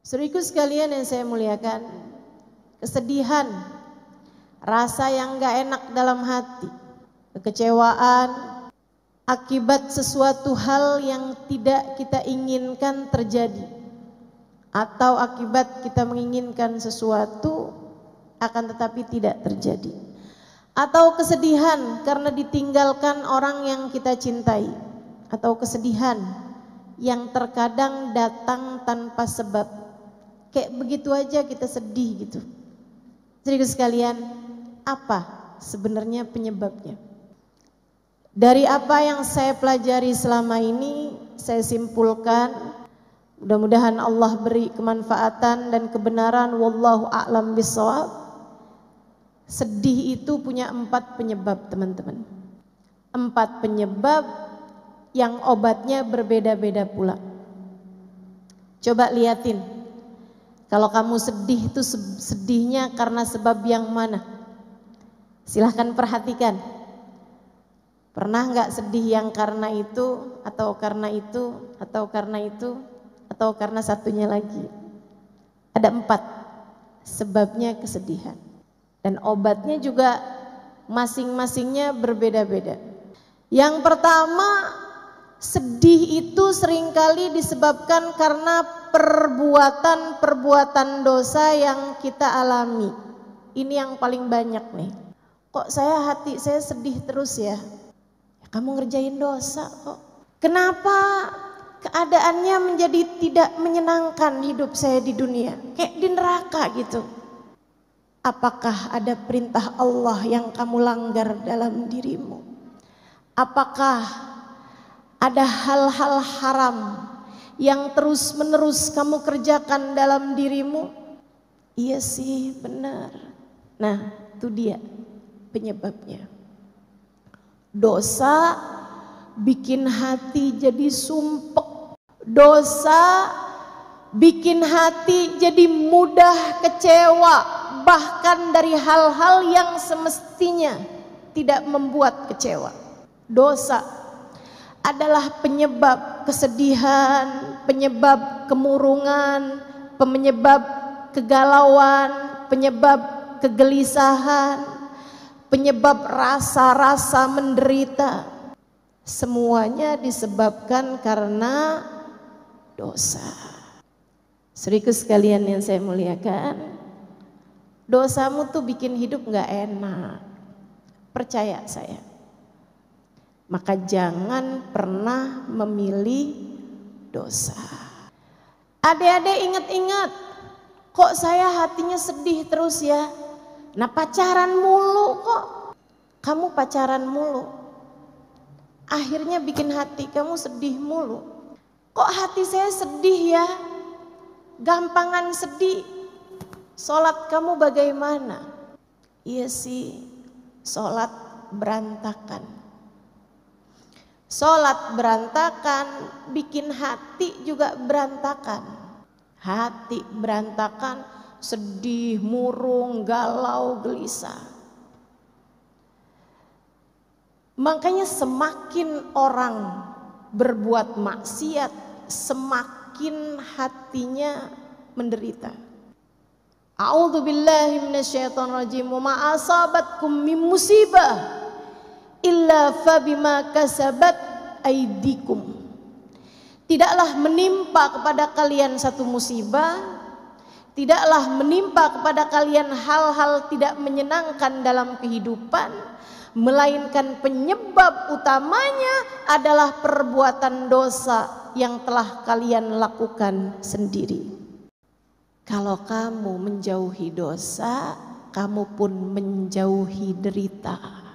Saudaraku sekalian yang saya muliakan, kesedihan, rasa yang gak enak dalam hati, kekecewaan akibat sesuatu hal yang tidak kita inginkan terjadi, atau akibat kita menginginkan sesuatu akan tetapi tidak terjadi, atau kesedihan karena ditinggalkan orang yang kita cintai, atau kesedihan yang terkadang datang tanpa sebab. Kayak begitu aja kita sedih gitu. Jadi sekalian, apa sebenarnya penyebabnya? Dari apa yang saya pelajari selama ini, saya simpulkan, mudah-mudahan Allah beri kemanfaatan dan kebenaran, wallahu a'lam bishawab. Sedih itu punya 4 penyebab, teman-teman. 4 penyebab yang obatnya berbeda-beda pula. Coba liatin, kalau kamu sedih itu sedihnya karena sebab yang mana? Silahkan perhatikan. Pernah nggak sedih yang karena itu, atau karena itu, atau karena itu, atau karena satunya lagi? Ada 4 sebabnya kesedihan. Dan obatnya juga masing-masingnya berbeda-beda. Yang pertama, sedih itu seringkali disebabkan karena perbuatan-perbuatan dosa yang kita alami. Ini yang paling banyak nih. Kok hati saya sedih terus ya? Kamu ngerjain dosa kok. Kenapa keadaannya menjadi tidak menyenangkan hidup saya di dunia? Kayak di neraka gitu. Apakah ada perintah Allah yang kamu langgar dalam dirimu? Apakah ada hal-hal haram yang terus-menerus kamu kerjakan dalam dirimu? Iya sih, benar. Nah, itu dia penyebabnya. Dosa bikin hati jadi sumpek. Dosa bikin hati jadi mudah kecewa, bahkan dari hal-hal yang semestinya tidak membuat kecewa. Dosa adalah penyebab kesedihan, penyebab kemurungan, penyebab kegalauan, penyebab kegelisahan, penyebab rasa-rasa menderita. Semuanya disebabkan karena dosa. Saudaraku sekalian yang saya muliakan, dosamu tuh bikin hidup gak enak. Percaya saya. Maka jangan pernah memilih dosa. Adik-adik ingat-ingat, kok saya hatinya sedih terus ya? Nah, pacaran mulu kok. Kamu pacaran mulu, akhirnya bikin hati kamu sedih mulu. Kok hati saya sedih ya? Gampangan sedih. Sholat kamu bagaimana? Iya sih, sholat berantakan. Sholat berantakan, bikin hati juga berantakan. Hati berantakan, sedih, murung, galau, gelisah. Makanya semakin orang berbuat maksiat, semakin hatinya menderita. A'udzubillahi minasyaitonirrajim. Wa ma asabatkum min musibah illa fabima kasabat aidikum. Tidaklah menimpa kepada kalian satu musibah, tidaklah menimpa kepada kalian hal-hal tidak menyenangkan dalam kehidupan, melainkan penyebab utamanya adalah perbuatan dosa yang telah kalian lakukan sendiri. Kalau kamu menjauhi dosa, kamu pun menjauhi derita.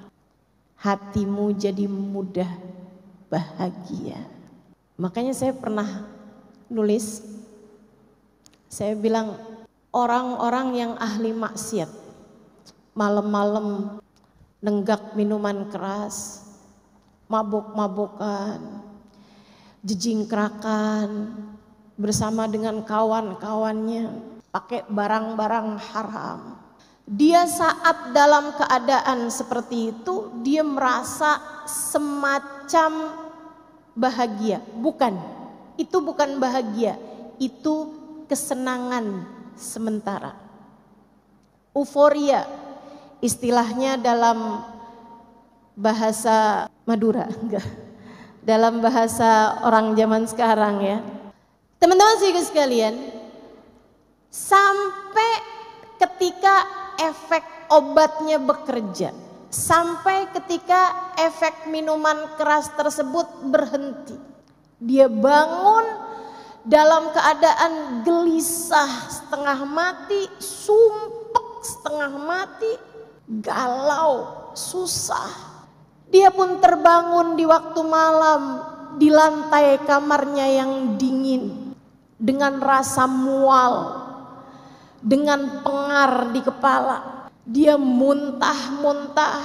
Hatimu jadi mudah bahagia. Makanya saya pernah nulis, saya bilang orang-orang yang ahli maksiat, malam-malam nenggak minuman keras, mabuk-mabukan, jejingkrakan bersama dengan kawan-kawannya, pakai barang-barang haram. Dia saat dalam keadaan seperti itu, dia merasa semacam bahagia. Bukan, itu bukan bahagia, itu kesenangan sementara. Euforia istilahnya dalam bahasa Madura, enggak. Dalam bahasa orang zaman sekarang ya. Teman-teman sekalian, sampai ketika efek obatnya bekerja, sampai ketika efek minuman keras tersebut berhenti, dia bangun dalam keadaan gelisah, setengah mati, sumpek setengah mati, galau, susah. Dia pun terbangun di waktu malam di lantai kamarnya yang dingin, dengan rasa mual, dengan pengar di kepala. Dia muntah-muntah,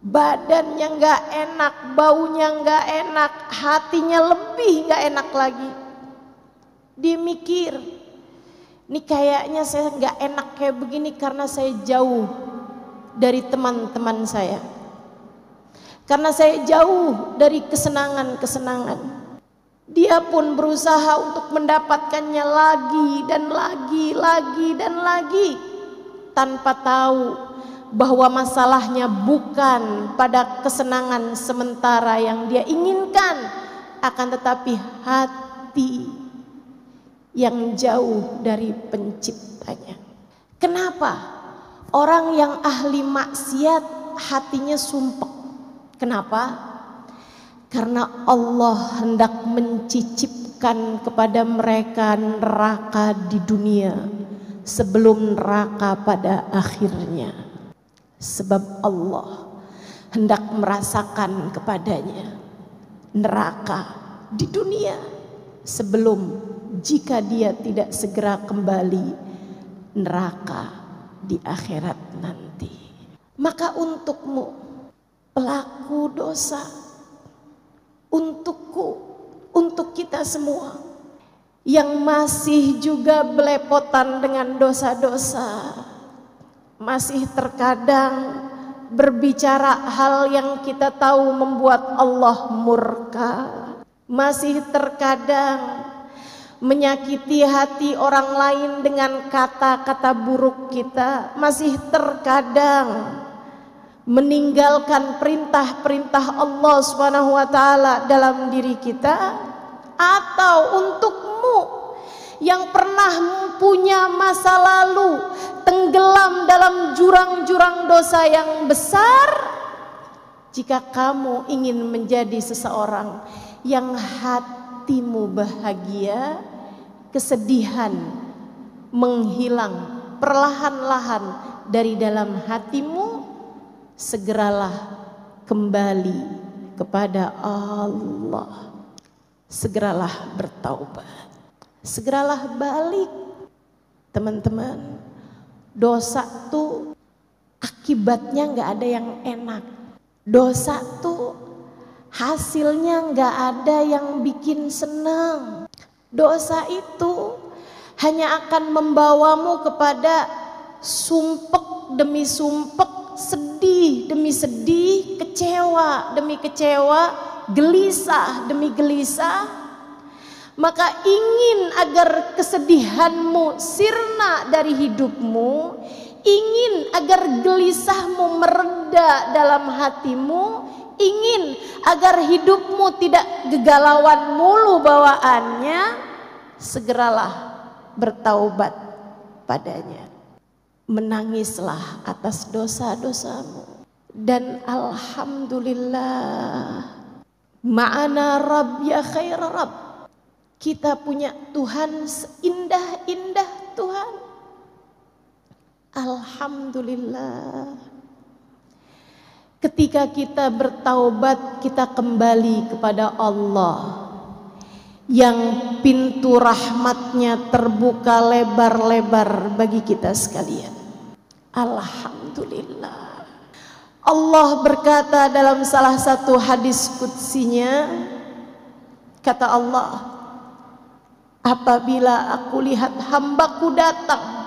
badannya gak enak, baunya gak enak, hatinya lebih gak enak lagi. Dia mikir, ini kayaknya saya gak enak kayak begini karena saya jauh dari teman-teman saya, karena saya jauh dari kesenangan-kesenangan. Dia pun berusaha untuk mendapatkannya lagi dan lagi, tanpa tahu bahwa masalahnya bukan pada kesenangan sementara yang dia inginkan, akan tetapi hati yang jauh dari penciptanya. Kenapa orang yang ahli maksiat hatinya sumpek? Kenapa? Karena Allah hendak mencicipkan kepada mereka neraka di dunia sebelum neraka pada akhirnya. Sebab Allah hendak merasakan kepadanya neraka di dunia sebelum, jika dia tidak segera kembali, neraka di akhirat nanti. Maka untukmu pelaku dosa, untukku, untuk kita semua yang masih juga belepotan dengan dosa-dosa, masih terkadang berbicara hal yang kita tahu membuat Allah murka, masih terkadang menyakiti hati orang lain dengan kata-kata buruk kita, masih terkadang meninggalkan perintah-perintah Allah Subhanahu wa taala dalam diri kita. Atau untukmu yang pernah punya masa lalu tenggelam dalam jurang-jurang dosa yang besar, jika kamu ingin menjadi seseorang yang hatimu bahagia, kesedihan menghilang perlahan-lahan dari dalam hatimu, segeralah kembali kepada Allah, segeralah bertaubat, segeralah balik. Teman-teman, dosa tuh akibatnya gak ada yang enak. Dosa tuh hasilnya gak ada yang bikin senang. Dosa itu hanya akan membawamu kepada sumpek demi sumpek, sedih demi sedih, kecewa demi kecewa, gelisah demi gelisah. Maka ingin agar kesedihanmu sirna dari hidupmu, ingin agar gelisahmu mereda dalam hatimu, ingin agar hidupmu tidak gegalauan mulu bawaannya, segeralah bertaubat padanya. Menangislah atas dosa-dosamu. Dan alhamdulillah, ma'ana Rabb ya khair Rabb, kita punya Tuhan seindah-indah Tuhan. Alhamdulillah. Ketika kita bertaubat, kita kembali kepada Allah yang pintu rahmatnya terbuka lebar-lebar bagi kita sekalian. Alhamdulillah. Allah berkata dalam salah satu hadis qudsinya, kata Allah, apabila aku lihat hambaku datang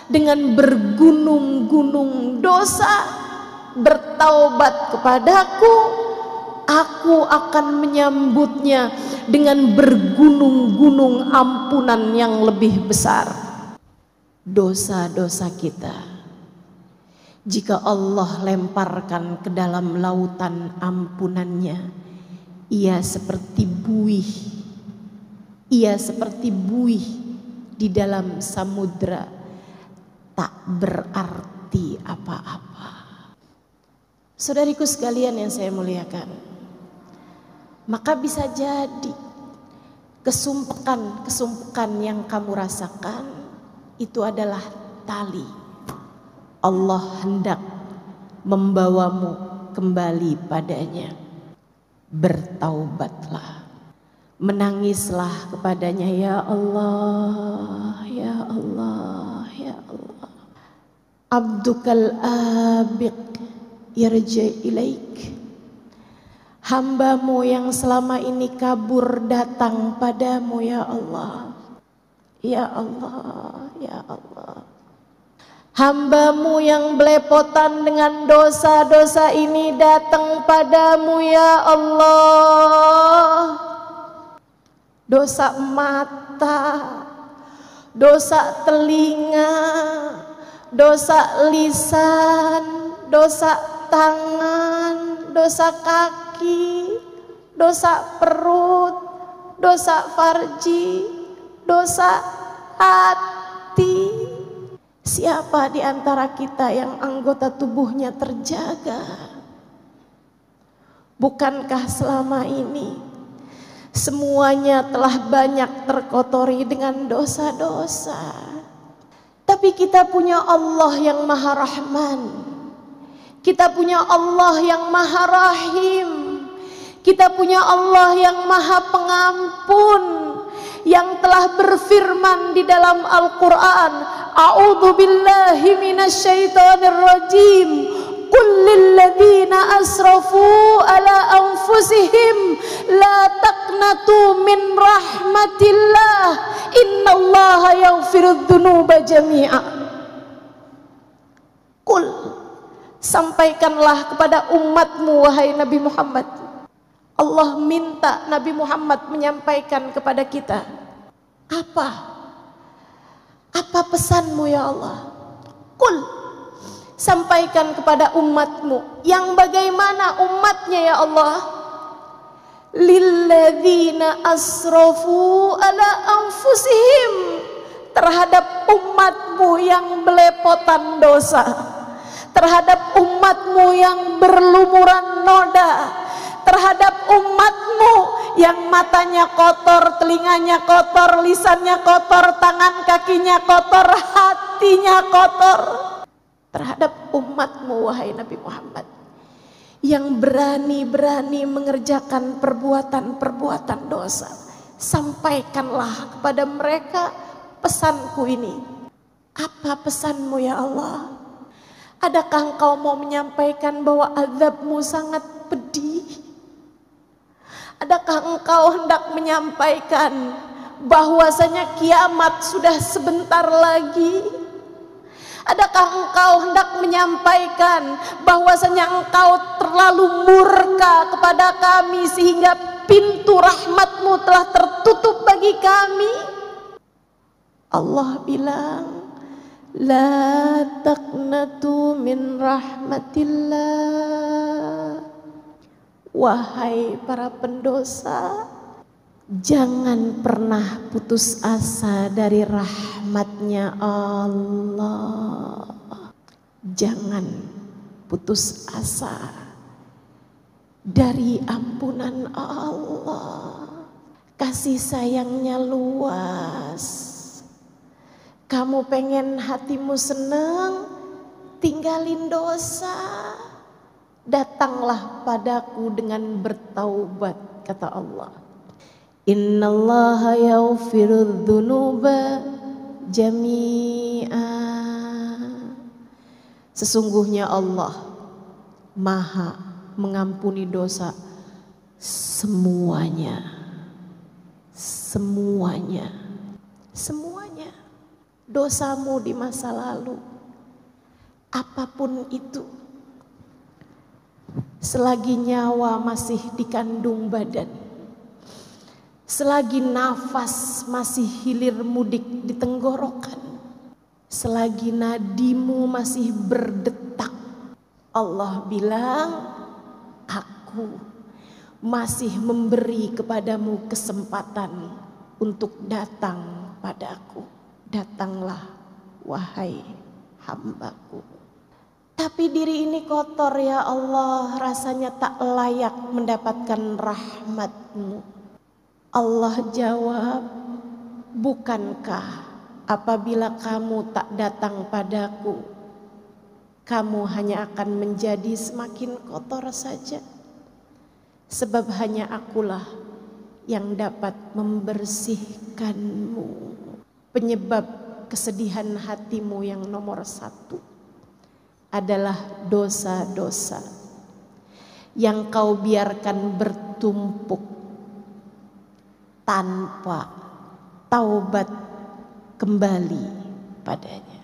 dengan bergunung-gunung dosa, bertaubat kepadaku, Aku akan menyambutnya dengan bergunung-gunung ampunan yang lebih besar. Dosa-dosa kita, jika Allah lemparkan ke dalam lautan ampunannya, ia seperti buih. Ia seperti buih di dalam samudra, tak berarti apa-apa. Saudariku sekalian yang saya muliakan, maka bisa jadi kesumpekan yang kamu rasakan itu adalah tali. Allah hendak membawamu kembali padanya. Bertaubatlah, menangislah kepadanya, ya Allah, ya Allah, ya Allah. Abdukal abiq yarji ilaik. Hambamu yang selama ini kabur datang padamu, ya Allah, ya Allah, ya Allah. Hambamu yang belepotan dengan dosa-dosa ini datang padamu, ya Allah. Dosa mata, dosa telinga, dosa lisan, dosa tangan, dosa kaki, dosa perut, dosa farji, dosa hati. Siapa di antara kita yang anggota tubuhnya terjaga? Bukankah selama ini semuanya telah banyak terkotori dengan dosa-dosa? Tapi kita punya Allah yang Maha Rahman. Kita punya Allah yang Maha Rahim. Kita punya Allah yang Maha Pengampun, yang telah berfirman di dalam Al-Quran, A'udzu billahi minasyaitonir rajim. Qul lil ladzina asrafu ala anfusihim la taqnatu min rahmatillah innallaha yaghfirudz dzunuba jami'a. Qul, sampaikanlah kepada umatmu wahai Nabi Muhammad. Allah minta Nabi Muhammad menyampaikan kepada kita. Apa pesanmu ya Allah? Qul, sampaikan kepada umatmu. Yang bagaimana umatnya ya Allah? Lilladzina asrafu ala anfusihim, terhadap umatmu yang belepotan dosa, terhadap umatmu yang berlumuran noda, terhadap umatmu yang matanya kotor, telinganya kotor, lisannya kotor, tangan kakinya kotor, hatinya kotor. Terhadap umatmu wahai Nabi Muhammad, yang berani-berani mengerjakan perbuatan-perbuatan dosa, sampaikanlah kepada mereka pesanku ini. Apa pesanmu ya Allah? Adakah engkau mau menyampaikan bahwa azabmu sangat pedih? Adakah engkau hendak menyampaikan bahwasanya kiamat sudah sebentar lagi? Adakah engkau hendak menyampaikan bahwasanya engkau terlalu murka kepada kami sehingga pintu rahmatmu telah tertutup bagi kami? Allah bilang, la taqnatu min rahmatillah. Wahai para pendosa, jangan pernah putus asa dari rahmatnya Allah. Jangan putus asa dari ampunan Allah. Kasih sayangnya luas. Kamu pengen hatimu senang, tinggalin dosa. Datanglah padaku dengan bertaubat, kata Allah. Innallaha yaghfirudz dzunuba jami'a. Sesungguhnya Allah Maha mengampuni dosa semuanya. Semuanya. Semuanya. Dosamu di masa lalu, apapun itu, selagi nyawa masih dikandung badan, selagi nafas masih hilir mudik di tenggorokan, selagi nadimu masih berdetak, Allah bilang, aku masih memberi kepadamu kesempatan untuk datang padaku. Datanglah wahai hambaku. Tapi diri ini kotor ya Allah, rasanya tak layak mendapatkan rahmat-Mu. Allah jawab, bukankah apabila kamu tak datang padaku, kamu hanya akan menjadi semakin kotor saja? Sebab hanya akulah yang dapat membersihkanmu. Penyebab kesedihan hatimu yang nomor satu adalah dosa-dosa yang kau biarkan bertumpuk tanpa taubat kembali padanya.